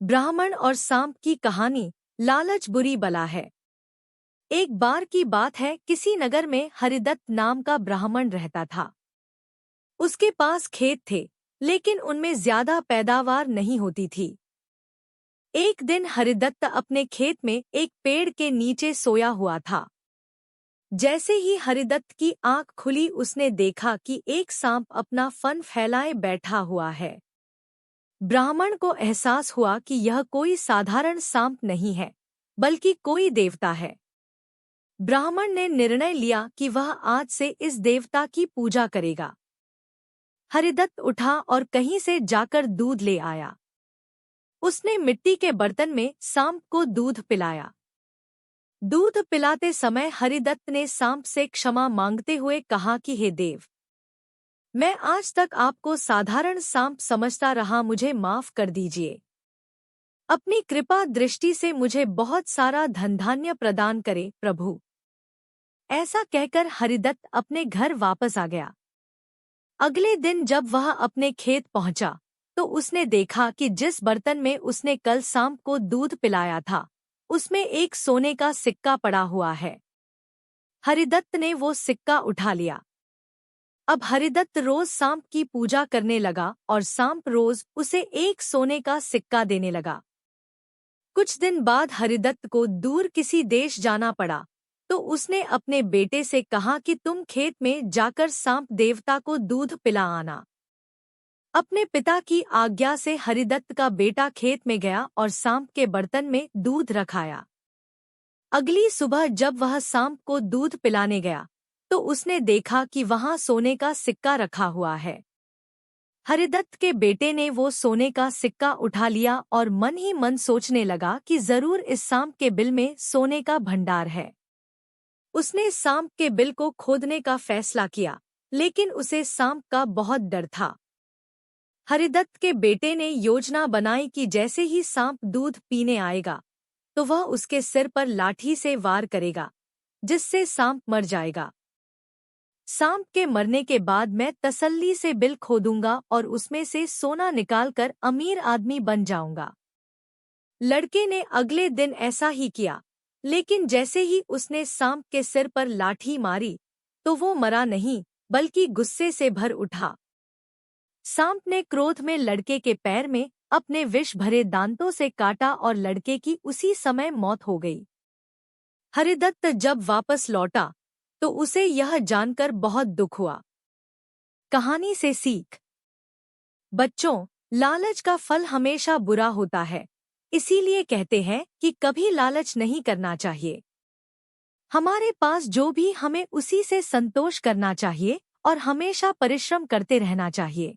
ब्राह्मण और सांप की कहानी। लालच बुरी बला है। एक बार की बात है, किसी नगर में हरिदत्त नाम का ब्राह्मण रहता था। उसके पास खेत थे, लेकिन उनमें ज्यादा पैदावार नहीं होती थी। एक दिन हरिदत्त अपने खेत में एक पेड़ के नीचे सोया हुआ था। जैसे ही हरिदत्त की आंख खुली, उसने देखा कि एक सांप अपना फन फैलाए बैठा हुआ है। ब्राह्मण को एहसास हुआ कि यह कोई साधारण सांप नहीं है, बल्कि कोई देवता है। ब्राह्मण ने निर्णय लिया कि वह आज से इस देवता की पूजा करेगा। हरिदत्त उठा और कहीं से जाकर दूध ले आया। उसने मिट्टी के बर्तन में सांप को दूध पिलाया। दूध पिलाते समय हरिदत्त ने सांप से क्षमा मांगते हुए कहा कि हे देव, मैं आज तक आपको साधारण सांप समझता रहा, मुझे माफ कर दीजिए। अपनी कृपा दृष्टि से मुझे बहुत सारा धन धान्य प्रदान करे प्रभु। ऐसा कहकर हरिदत्त अपने घर वापस आ गया। अगले दिन जब वह अपने खेत पहुंचा, तो उसने देखा कि जिस बर्तन में उसने कल सांप को दूध पिलाया था, उसमें एक सोने का सिक्का पड़ा हुआ है। हरिदत्त ने वो सिक्का उठा लिया। अब हरिदत्त रोज सांप की पूजा करने लगा और सांप रोज उसे एक सोने का सिक्का देने लगा। कुछ दिन बाद हरिदत्त को दूर किसी देश जाना पड़ा, तो उसने अपने बेटे से कहा कि तुम खेत में जाकर सांप देवता को दूध पिला आना। अपने पिता की आज्ञा से हरिदत्त का बेटा खेत में गया और सांप के बर्तन में दूध रखाया। अगली सुबह जब वह सांप को दूध पिलाने गया, तो उसने देखा कि वहां सोने का सिक्का रखा हुआ है। हरिदत्त के बेटे ने वो सोने का सिक्का उठा लिया और मन ही मन सोचने लगा कि जरूर इस सांप के बिल में सोने का भंडार है। उसने सांप के बिल को खोदने का फैसला किया, लेकिन उसे सांप का बहुत डर था। हरिदत्त के बेटे ने योजना बनाई कि जैसे ही सांप दूध पीने आएगा, तो वह उसके सिर पर लाठी से वार करेगा, जिससे सांप मर जाएगा। सांप के मरने के बाद मैं तसल्ली से बिल खोदूंगा और उसमें से सोना निकालकर अमीर आदमी बन जाऊंगा। लड़के ने अगले दिन ऐसा ही किया, लेकिन जैसे ही उसने सांप के सिर पर लाठी मारी, तो वो मरा नहीं, बल्कि गुस्से से भर उठा। सांप ने क्रोध में लड़के के पैर में अपने विष भरे दांतों से काटा और लड़के की उसी समय मौत हो गई। हरिदत्त जब वापस लौटा, तो उसे यह जानकर बहुत दुख हुआ। कहानी से सीख। बच्चों, लालच का फल हमेशा बुरा होता है, इसीलिए कहते हैं कि कभी लालच नहीं करना चाहिए। हमारे पास जो भी हमें उसी से संतोष करना चाहिए और हमेशा परिश्रम करते रहना चाहिए।